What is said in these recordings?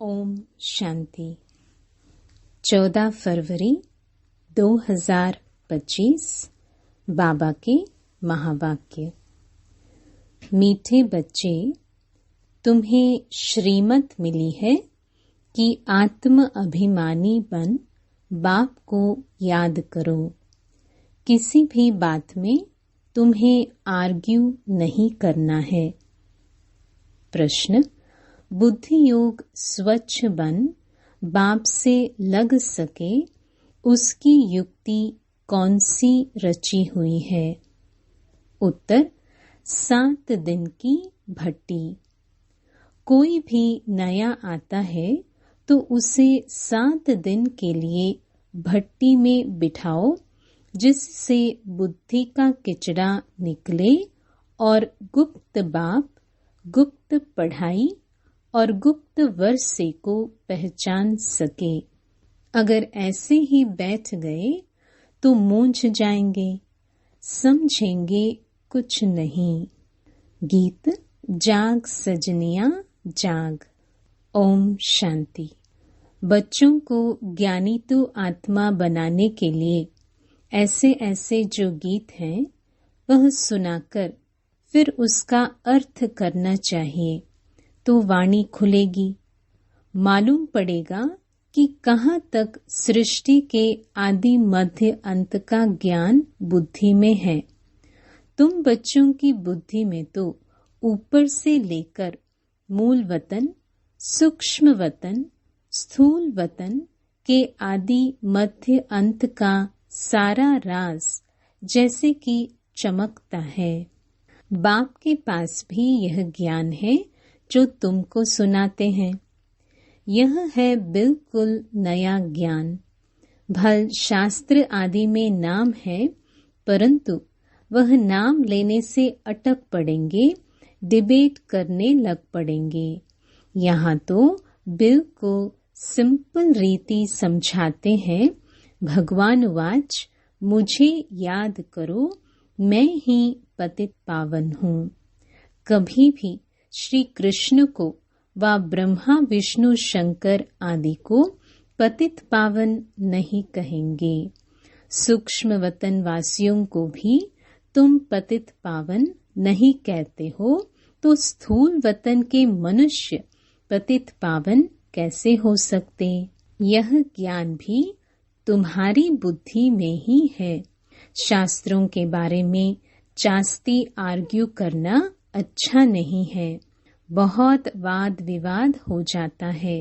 ओम शांति। 14 फरवरी 2025 बाबा के महावाक्य। मीठे बच्चे, तुम्हें श्रीमत मिली है कि आत्म अभिमानी बन बाप को याद करो। किसी भी बात में तुम्हें आर्ग्यू नहीं करना है। प्रश्न: बुद्धि योग स्वच्छ बन बाप से लग सके, उसकी युक्ति कौन सी रची हुई है? उत्तर: 7 दिन की भट्टी। कोई भी नया आता है तो उसे 7 दिन के लिए भट्टी में बिठाओ, जिससे बुद्धि का किचड़ा निकले और गुप्त बाप, गुप्त पढ़ाई और गुप्त वर्षे को पहचान सके। अगर ऐसे ही बैठ गए तो मूंझ जाएंगे, समझेंगे कुछ नहीं। गीत जाग सजनिया जाग। ओम शांति। बच्चों को ज्ञानी तो आत्मा बनाने के लिए ऐसे ऐसे जो गीत हैं वह सुनाकर फिर उसका अर्थ करना चाहिए, तो वाणी खुलेगी। मालूम पड़ेगा कि कहाँ तक सृष्टि के आदि मध्य अंत का ज्ञान बुद्धि में है। तुम बच्चों की बुद्धि में तो ऊपर से लेकर मूल वतन, सूक्ष्म वतन, स्थूल वतन के आदि मध्य अंत का सारा राज जैसे कि चमकता है। बाप के पास भी यह ज्ञान है जो तुमको सुनाते हैं। यह है बिल्कुल नया ज्ञान। भल शास्त्र आदि में नाम है, परंतु वह नाम लेने से अटक पड़ेंगे, डिबेट करने लग पड़ेंगे। यहाँ तो बिल्कुल सिंपल रीति समझाते हैं। भगवान वाच, मुझे याद करो, मैं ही पतित पावन हूँ। कभी भी श्री कृष्ण को व ब्रह्मा विष्णु शंकर आदि को पतित पावन नहीं कहेंगे। सूक्ष्म वतन वासियों को भी तुम पतित पावन नहीं कहते हो, तो स्थूल वतन के मनुष्य पतित पावन कैसे हो सकते? यह ज्ञान भी तुम्हारी बुद्धि में ही है। शास्त्रों के बारे में चास्ती आर्ग्यू करना अच्छा नहीं है। बहुत वाद विवाद हो जाता है।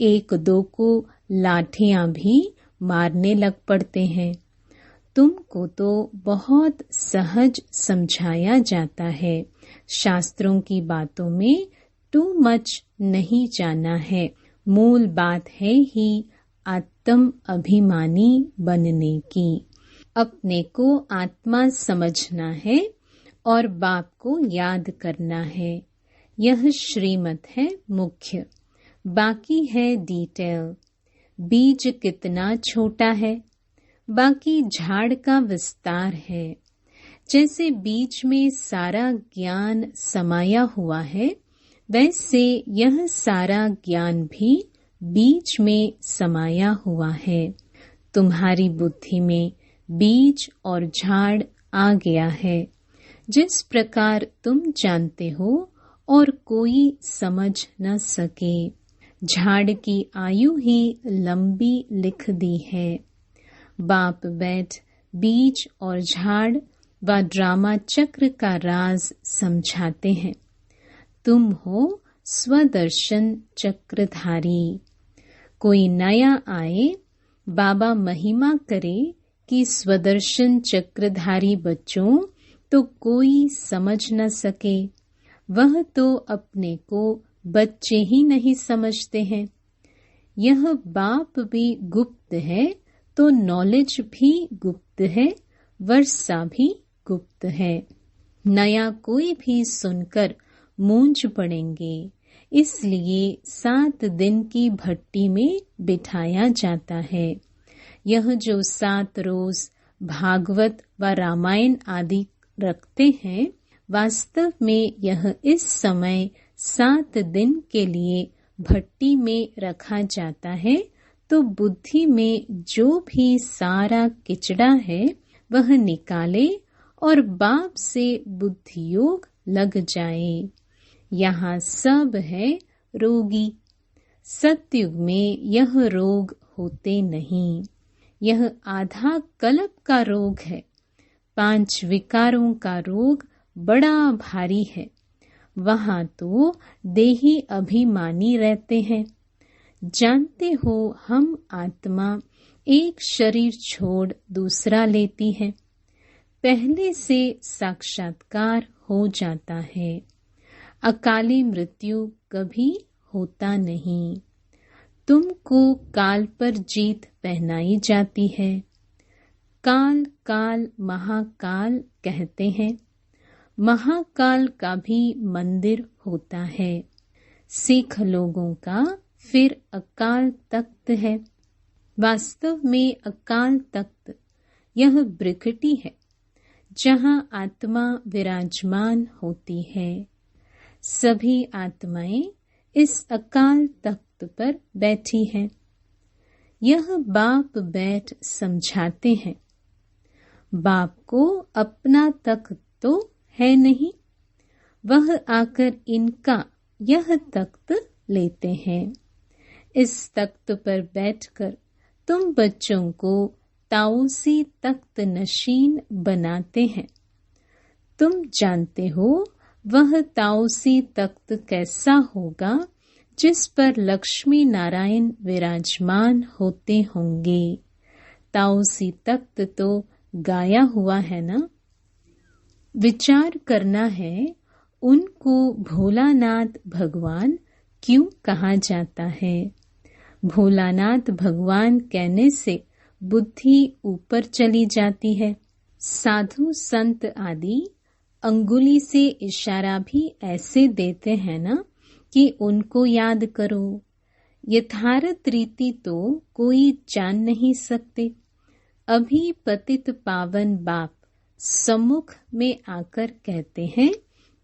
एक दो को लाठियां भी मारने लग पड़ते हैं। तुमको तो बहुत सहज समझाया जाता है। शास्त्रों की बातों में टू मच नहीं जाना है। मूल बात है ही आत्म अभिमानी बनने की। अपने को आत्मा समझना है और बाप को याद करना है। यह श्रीमत है मुख्य, बाकी है डिटेल। बीज कितना छोटा है, बाकी झाड़ का विस्तार है। जैसे बीज में सारा ज्ञान समाया हुआ है, वैसे यह सारा ज्ञान भी बीज में समाया हुआ है। तुम्हारी बुद्धि में बीज और झाड़ आ गया है। जिस प्रकार तुम जानते हो और कोई समझ न सके। झाड़ की आयु ही लंबी लिख दी है। बाप बैठ बीज और झाड़ व ड्रामा चक्र का राज समझाते हैं। तुम हो स्वदर्शन चक्रधारी। कोई नया आए, बाबा महिमा करे कि स्वदर्शन चक्रधारी बच्चों, तो कोई समझ न सके। वह तो अपने को बच्चे ही नहीं समझते हैं। यह बाप भी गुप्त है तो नॉलेज भी गुप्त है, वर्षा भी गुप्त है। नया कोई भी सुनकर मूंझ पड़ेंगे, इसलिए 7 दिन की भट्टी में बिठाया जाता है। यह जो 7 रोज भागवत व रामायण आदि रखते हैं, वास्तव में यह इस समय 7 दिन के लिए भट्टी में रखा जाता है तो बुद्धि में जो भी सारा किचड़ा है वह निकाले और बाप से बुद्धि योग लग जाए। यहाँ सब है रोगी। सतयुग में यह रोग होते नहीं। यह आधा कल्प का रोग है। 5 विकारों का रोग बड़ा भारी है। वहाँ तो देही अभिमानी रहते हैं। जानते हो हम आत्मा एक शरीर छोड़ दूसरा लेती है। पहले से साक्षात्कार हो जाता है। अकाली मृत्यु कभी होता नहीं। तुमको काल पर जीत पहनाई जाती है। काल काल महाकाल कहते हैं। महाकाल का भी मंदिर होता है। सिख लोगों का फिर अकाल तख्त है। वास्तव में अकाल तख्त यह ब्रिकटी है जहाँ आत्मा विराजमान होती है। सभी आत्माएं इस अकाल तख्त पर बैठी हैं। यह बाप बैठ समझाते हैं। बाप को अपना तख्त तो है नहीं, वह आकर इनका यह तख्त लेते हैं। इस तख्त पर बैठकर तुम बच्चों को ताऊसी तख्त नशीन बनाते हैं। तुम जानते हो वह ताऊसी तख्त कैसा होगा जिस पर लक्ष्मी नारायण विराजमान होते होंगे। ताऊसी तख्त तो गाया हुआ है ना। विचार करना है उनको भोलानाथ भगवान क्यों कहा जाता है। भोलानाथ भगवान कहने से बुद्धि ऊपर चली जाती है। साधु संत आदि अंगुली से इशारा भी ऐसे देते हैं ना कि उनको याद करो। यथार्थ रीति तो कोई जान नहीं सकते। अभी पतित पावन बाप सम्मुख में आकर कहते हैं,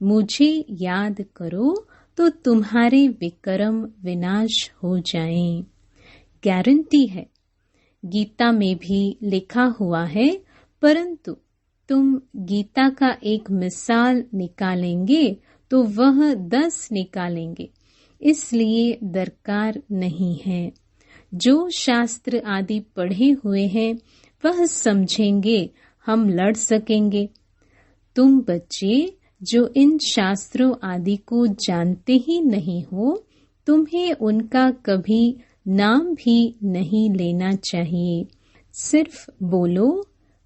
मुझे याद करो तो तुम्हारे विक्रम विनाश हो जाएं। गारंटी है। गीता में भी लिखा हुआ है, परंतु तुम गीता का एक मिसाल निकालेंगे तो वह 10 निकालेंगे, इसलिए दरकार नहीं है। जो शास्त्र आदि पढ़े हुए हैं वह समझेंगे, हम लड़ सकेंगे। तुम बच्चे जो इन शास्त्रों आदि को जानते ही नहीं हो, तुम्हें उनका कभी नाम भी नहीं लेना चाहिए। सिर्फ बोलो,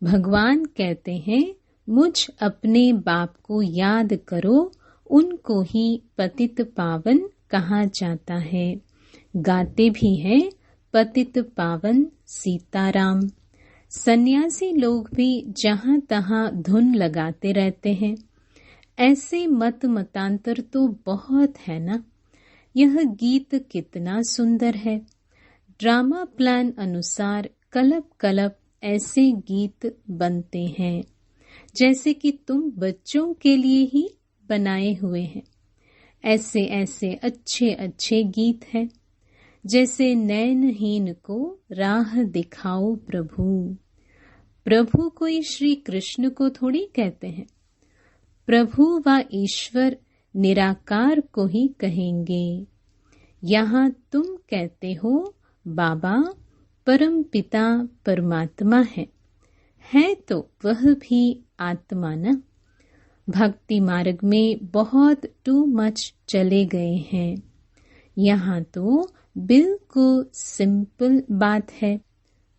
भगवान कहते हैं मुझ अपने बाप को याद करो, उनको ही पतित पावन कहा जाता है। गाते भी हैं पतित पावन सीताराम। सन्यासी लोग भी जहाँ तहाँ धुन लगाते रहते हैं। ऐसे मत मतांतर तो बहुत है ना। यह गीत कितना सुंदर है। ड्रामा प्लान अनुसार कलप कलप ऐसे गीत बनते हैं जैसे कि तुम बच्चों के लिए ही बनाए हुए हैं। ऐसे ऐसे अच्छे अच्छे गीत हैं, जैसे नैनहीन को राह दिखाओ प्रभु। प्रभु कोई श्री कृष्ण को थोड़ी कहते हैं। प्रभु व ईश्वर निराकार को ही कहेंगे। यहाँ तुम कहते हो बाबा परम पिता परमात्मा है तो वह भी आत्मा न। भक्ति मार्ग में बहुत टू मच चले गए हैं। यहाँ तो बिल्कुल सिंपल बात है,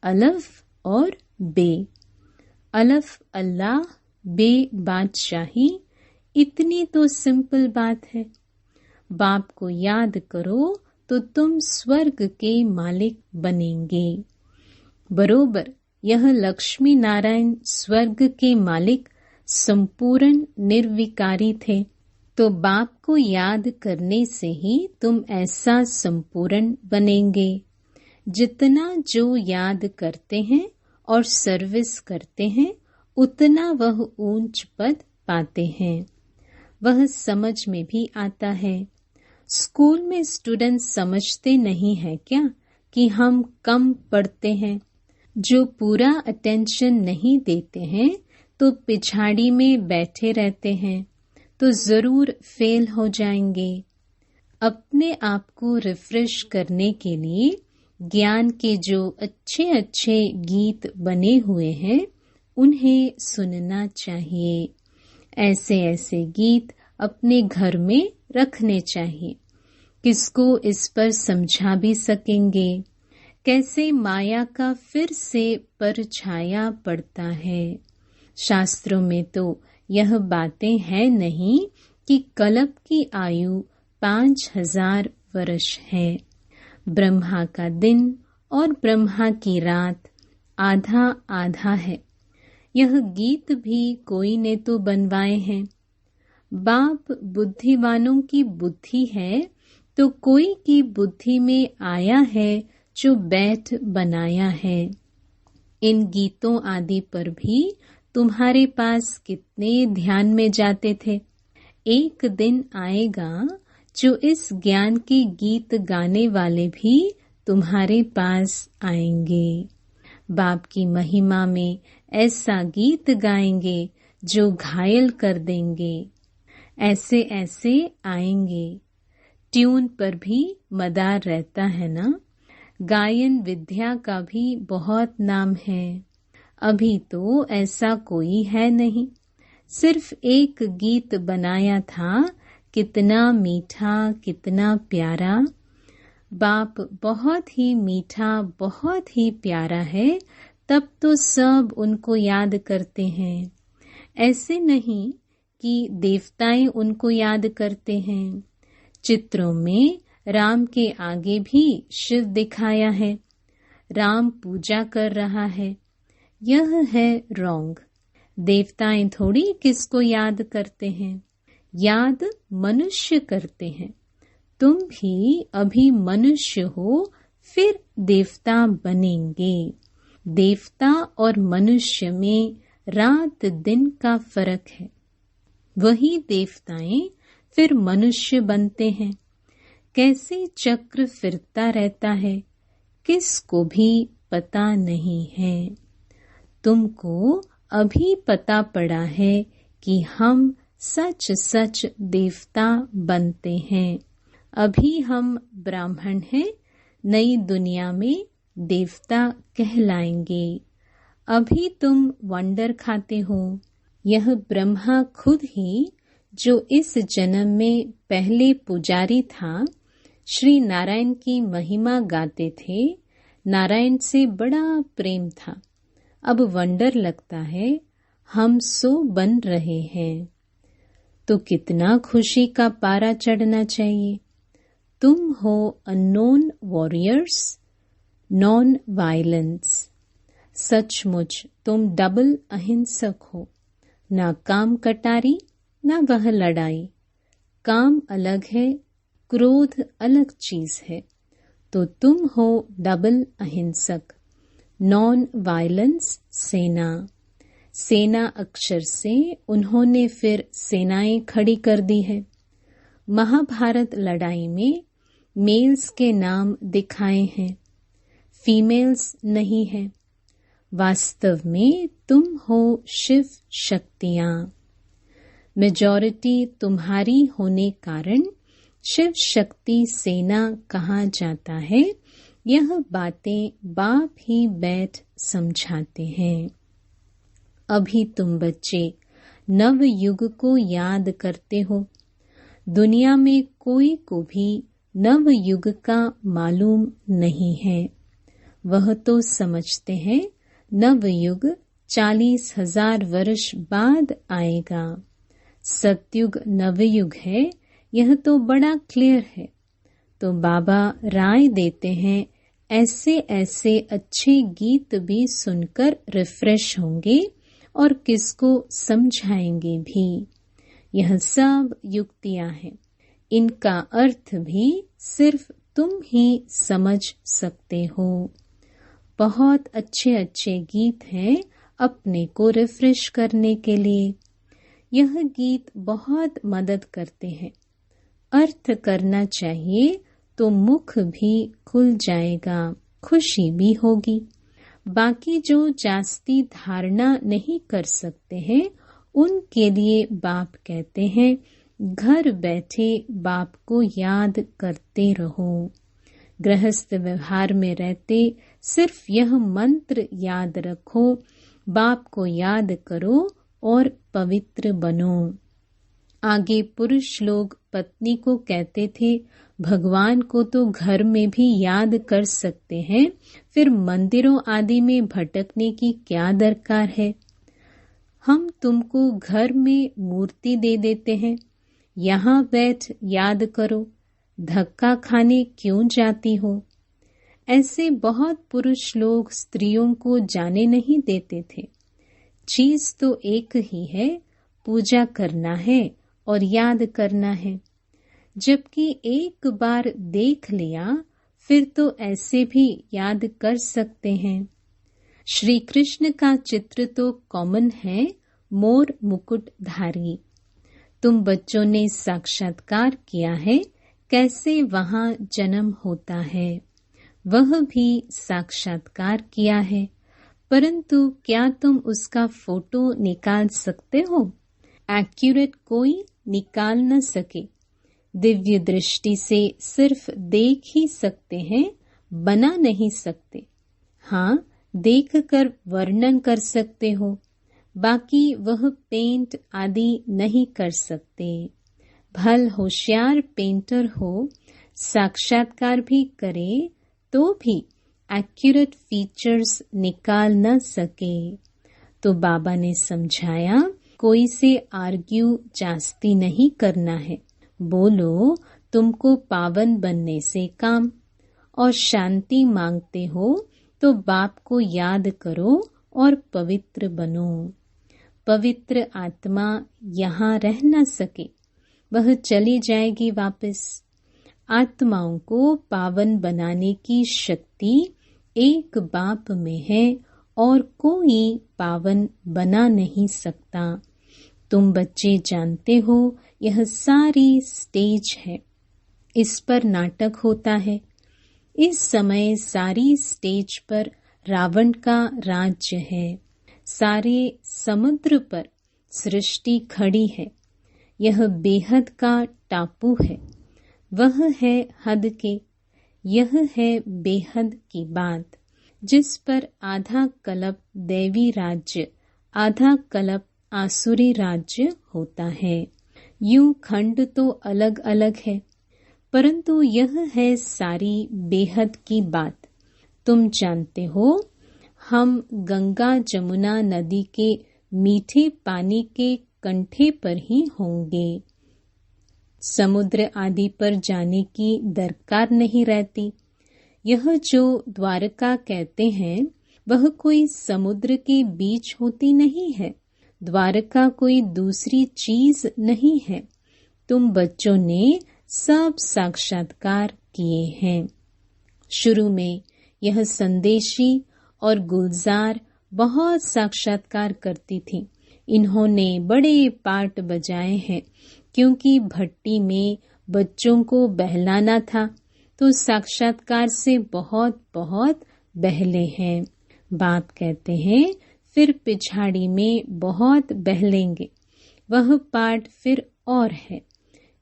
अलफ और बे। अलफ अल्लाह, बे बादशाही, इतनी तो सिंपल बात है। बाप को याद करो तो तुम स्वर्ग के मालिक बनेंगे। बरोबर यह लक्ष्मी नारायण स्वर्ग के मालिक संपूर्ण निर्विकारी थे, तो बाप को याद करने से ही तुम ऐसा संपूर्ण बनेंगे। जितना जो याद करते हैं और सर्विस करते हैं, उतना वह ऊंच पद पाते हैं। वह समझ में भी आता है। स्कूल में स्टूडेंट्स समझते नहीं हैं क्या कि हम कम पढ़ते हैं। जो पूरा अटेंशन नहीं देते हैं तो पिछाड़ी में बैठे रहते हैं तो जरूर फेल हो जाएंगे। अपने आप को रिफ्रेश करने के लिए ज्ञान के जो अच्छे अच्छे गीत बने हुए हैं उन्हें सुनना चाहिए। ऐसे ऐसे गीत अपने घर में रखने चाहिए। किसको इस पर समझा भी सकेंगे कैसे माया का फिर से परछाया पड़ता है। शास्त्रों में तो यह बातें हैं नहीं कि कल्प की आयु 5000 वर्ष है। ब्रह्मा का दिन और ब्रह्मा की रात आधा आधा है। यह गीत भी कोई ने तो बनवाए हैं। बाप बुद्धिवानों की बुद्धि है तो कोई की बुद्धि में आया है जो बैठ बनाया है। इन गीतों आदि पर भी तुम्हारे पास कितने ध्यान में जाते थे। एक दिन आएगा जो इस ज्ञान के गीत गाने वाले भी तुम्हारे पास आएंगे। बाप की महिमा में ऐसा गीत गाएंगे जो घायल कर देंगे। ऐसे ऐसे आएंगे। ट्यून पर भी मदार रहता है ना। गायन विद्या का भी बहुत नाम है। अभी तो ऐसा कोई है नहीं। सिर्फ एक गीत बनाया था, कितना मीठा कितना प्यारा। बाप बहुत ही मीठा बहुत ही प्यारा है, तब तो सब उनको याद करते हैं। ऐसे नहीं कि देवताएं उनको याद करते हैं। चित्रों में राम के आगे भी शिव दिखाया है। राम पूजा कर रहा है। यह है रॉन्ग। देवताएं थोड़ी किसको याद करते हैं। याद मनुष्य करते हैं। तुम भी अभी मनुष्य हो, फिर देवता बनेंगे। देवता और मनुष्य में रात दिन का फर्क है। वही देवताएं फिर मनुष्य बनते हैं। कैसे चक्र फिरता रहता है किसको भी पता नहीं है। तुमको अभी पता पड़ा है कि हम सच सच देवता बनते हैं। अभी हम ब्राह्मण हैं, नई दुनिया में देवता कहलाएंगे। अभी तुम वंडर खाते हो। यह ब्रह्मा खुद ही जो इस जन्म में पहले पुजारी था, श्री नारायण की महिमा गाते थे। नारायण से बड़ा प्रेम था। अब वंडर लगता है हम सो बन रहे हैं। तो कितना खुशी का पारा चढ़ना चाहिए। तुम हो अननोन वॉरियर्स, नॉन वायलेंस। सचमुच तुम डबल अहिंसक हो। ना काम कटारी ना वह लड़ाई। काम अलग है, क्रोध अलग चीज है। तो तुम हो डबल अहिंसक। नॉन वायलेंस सेना। सेना अक्षर से उन्होंने फिर सेनाएं खड़ी कर दी है। महाभारत लड़ाई में मेल्स के नाम दिखाए हैं, फीमेल्स नहीं है। वास्तव में तुम हो शिव शक्तियां। मेजॉरिटी तुम्हारी होने कारण शिव शक्ति सेना कहा जाता है। यह बातें बाप ही बैठ समझाते हैं। अभी तुम बच्चे नव युग को याद करते हो। दुनिया में कोई को भी नव युग का मालूम नहीं है। वह तो समझते हैं नव युग 40,000 वर्ष बाद आएगा। सतयुग नवयुग है, यह तो बड़ा क्लियर है। तो बाबा राय देते हैं ऐसे ऐसे अच्छे गीत भी सुनकर रिफ्रेश होंगे और किसको समझाएंगे भी। यह सब युक्तियां हैं। इनका अर्थ भी सिर्फ तुम ही समझ सकते हो। बहुत अच्छे अच्छे गीत हैं अपने को रिफ्रेश करने के लिए। यह गीत बहुत मदद करते हैं। अर्थ करना चाहिए तो मुख भी खुल जाएगा, खुशी भी होगी। बाकी जो जास्ती धारणा नहीं कर सकते हैं उनके लिए बाप कहते हैं घर बैठे बाप को याद करते रहो। गृहस्थ व्यवहार में रहते सिर्फ यह मंत्र याद रखो, बाप को याद करो और पवित्र बनो। आगे पुरुष लोग पत्नी को कहते थे भगवान को तो घर में भी याद कर सकते हैं, फिर मंदिरों आदि में भटकने की क्या दरकार है। हम तुमको घर में मूर्ति दे देते हैं, यहाँ बैठ याद करो, धक्का खाने क्यों जाती हो। ऐसे बहुत पुरुष लोग स्त्रियों को जाने नहीं देते थे। चीज तो एक ही है, पूजा करना है और याद करना है। जबकि एक बार देख लिया फिर तो ऐसे भी याद कर सकते हैं। श्री कृष्ण का चित्र तो कॉमन है, मोर मुकुटधारी। तुम बच्चों ने साक्षात्कार किया है कैसे वहाँ जन्म होता है, वह भी साक्षात्कार किया है, परंतु क्या तुम उसका फोटो निकाल सकते हो? एक्यूरेट कोई निकाल न सके। दिव्य दृष्टि से सिर्फ देख ही सकते हैं, बना नहीं सकते। हाँ, देखकर वर्णन कर सकते हो, बाकी वह पेंट आदि नहीं कर सकते। भल होशियार पेंटर हो, साक्षात्कार भी करे तो भी एक्यूरेट फीचर्स निकाल न सके। तो बाबा ने समझाया कोई से आर्ग्यू जास्ती नहीं करना है, बोलो तुमको पावन बनने से काम, और शांति मांगते हो तो बाप को याद करो और पवित्र बनो। पवित्र आत्मा यहाँ रह न सके, वह चली जाएगी वापस। आत्माओं को पावन बनाने की शक्ति एक बाप में है और कोई पावन बना नहीं सकता। तुम बच्चे जानते हो यह सारी स्टेज है, इस पर नाटक होता है। इस समय सारी स्टेज पर रावण का राज्य है, सारे समुद्र पर सृष्टि खड़ी है। यह बेहद का टापू है, वह है हद के, यह है बेहद की बात, जिस पर आधा कल्प दैवी राज्य, आधा कल्प आसुरी राज्य होता है। यूं खंड तो अलग अलग है, परंतु यह है सारी बेहद की बात। तुम जानते हो हम गंगा जमुना नदी के मीठे पानी के कंठे पर ही होंगे। समुद्र आदि पर जाने की दरकार नहीं रहती। यह जो द्वारका कहते हैं वह कोई समुद्र के बीच होती नहीं है। द्वारका कोई दूसरी चीज नहीं है। तुम बच्चों ने सब साक्षात्कार किए हैं। शुरू में यह संदेशी और गुलजार बहुत साक्षात्कार करती थी। इन्होंने बड़े पार्ट बजाए हैं, क्योंकि भट्टी में बच्चों को बहलाना था तो साक्षात्कार से बहुत बहुत बहले हैं। बाप कहते हैं फिर पिछाड़ी में बहुत बहलेंगे, वह पार्ट फिर और है।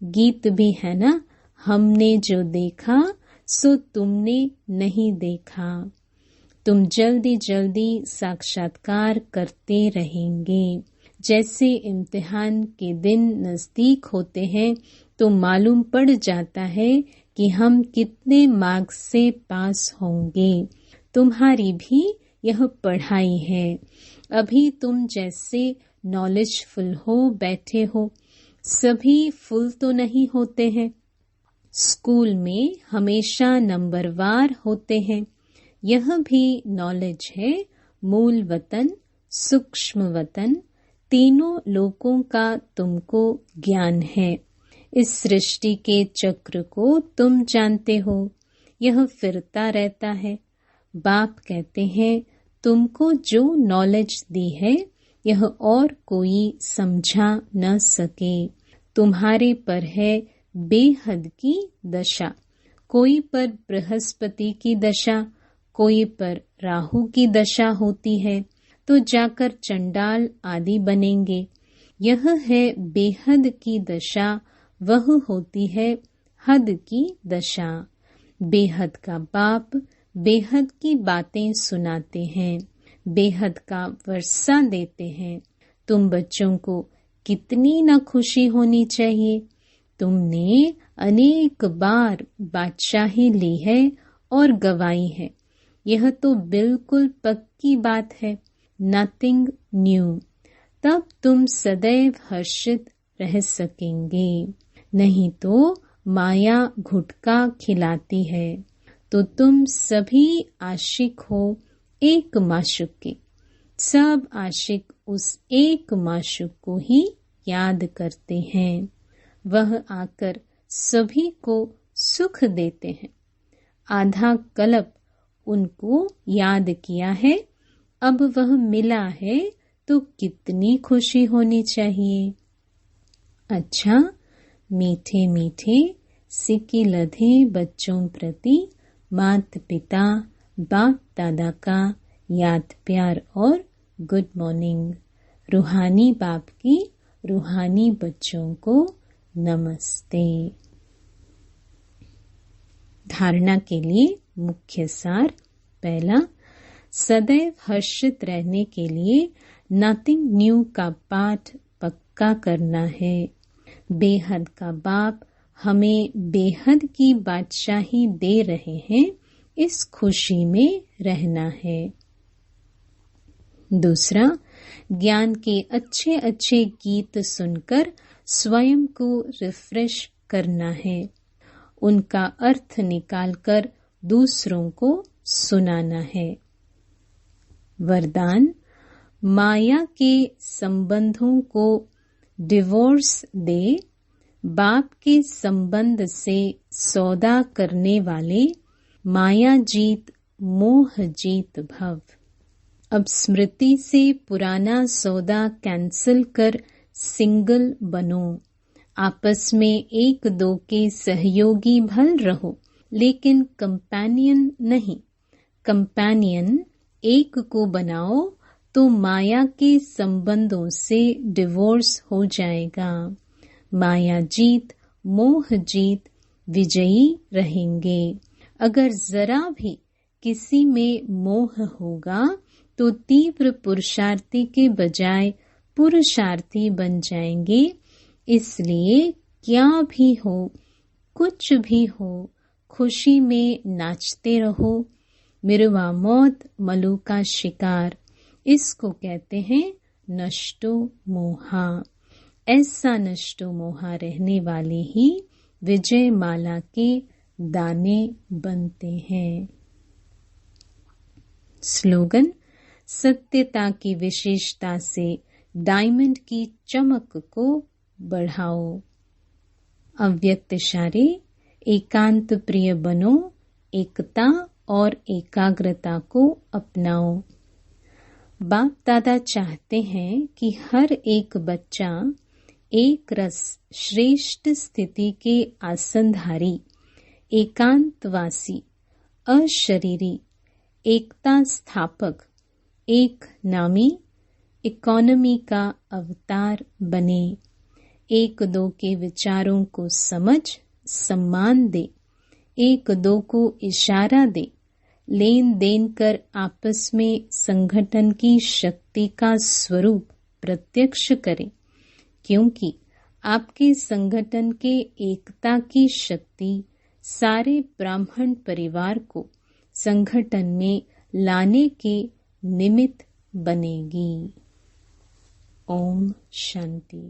गीत भी है ना, हमने जो देखा सो तुमने नहीं देखा। तुम जल्दी जल्दी साक्षात्कार करते रहेंगे। जैसे इम्तिहान के दिन नजदीक होते हैं तो मालूम पड़ जाता है कि हम कितने मार्क्स से पास होंगे। तुम्हारी भी यह पढ़ाई है। अभी तुम जैसे नॉलेजफुल हो बैठे हो, सभी फुल तो नहीं होते हैं। स्कूल में हमेशा नंबरवार होते हैं। यह भी नॉलेज है। मूल वतन, सूक्ष्म वतन, तीनों लोकों का तुमको ज्ञान है। इस सृष्टि के चक्र को तुम जानते हो, यह फिरता रहता है। बाप कहते हैं तुमको जो नॉलेज दी है यह और कोई समझा न सके। तुम्हारे पर है बेहद की दशा, कोई पर बृहस्पति की दशा, कोई पर राहु की दशा होती है तो जाकर चंडाल आदि बनेंगे। यह है बेहद की दशा, वह होती है हद की दशा। बेहद का बाप बेहद की बातें सुनाते हैं, बेहद का वर्षा देते हैं। तुम बच्चों को कितनी न खुशी होनी चाहिए। तुमने अनेक बार बादशाही ली है और गवाई है। यह तो बिल्कुल पक्की बात है, नथिंग न्यू। तब तुम सदैव हर्षित रह सकेंगे। नहीं तो माया घुटका खिलाती है तो तुम सभी आशिक हो एक माशुक के। सब आशिक उस एक माशुक को ही याद करते हैं। वह आकर सभी को सुख देते हैं। आधा कल्प उनको याद किया है, अब वह मिला है तो कितनी खुशी होनी चाहिए। अच्छा, मीठे मीठे सिक्के लधे बच्चों प्रति माता पिता बाप दादा का याद प्यार और गुड मॉर्निंग। रूहानी बाप की रूहानी बच्चों को नमस्ते। धारणा के लिए मुख्य सार। पहला, सदैव हर्षित रहने के लिए नथिंग न्यू का पाठ पक्का करना है। बेहद का बाप हमें बेहद की बादशाही दे रहे हैं, इस खुशी में रहना है। दूसरा, ज्ञान के अच्छे अच्छे गीत सुनकर स्वयं को रिफ्रेश करना है। उनका अर्थ निकालकर दूसरों को सुनाना है। वरदान, माया के संबंधों को डिवोर्स दे। बाप के संबंध से सौदा करने वाले माया जीत मोह जीत भव। अब स्मृति से पुराना सौदा कैंसिल कर सिंगल बनो। आपस में एक दो के सहयोगी भल रहो, लेकिन कंपेनियन नहीं। कंपेनियन एक को बनाओ तो माया के संबंधों से डिवोर्स हो जाएगा। माया जीत मोह जीत विजयी रहेंगे। अगर जरा भी किसी में मोह होगा तो तीव्र पुरुषार्थी के बजाय पुरुषार्थी बन जाएंगे। इसलिए क्या भी हो, कुछ भी हो, खुशी में नाचते रहो। मिरवा मौत मलू का शिकार, इसको कहते हैं नष्टो मोहा। ऐसा नष्टो मोहा रहने वाले ही विजय माला के दाने बनते हैं। स्लोगन, सत्यता की विशेषता से डायमंड की चमक को बढ़ाओ। अव्यक्त इशारे, एकांत प्रिय बनो, एकता और एकाग्रता को अपनाओ। बाप दादा चाहते हैं कि हर एक बच्चा एक रस श्रेष्ठ स्थिति के आसनधारी, एकांतवासी, अशरीरी, एकता स्थापक, एक नामी, इकोनॉमी का अवतार बने। एक दो के विचारों को समझ सम्मान दे, एक दो को इशारा दे, लेन देन कर आपस में संगठन की शक्ति का स्वरूप प्रत्यक्ष करें, क्योंकि आपके संगठन के एकता की शक्ति सारे ब्राह्मण परिवार को संगठन में लाने के निमित्त बनेगी। ओम शांति।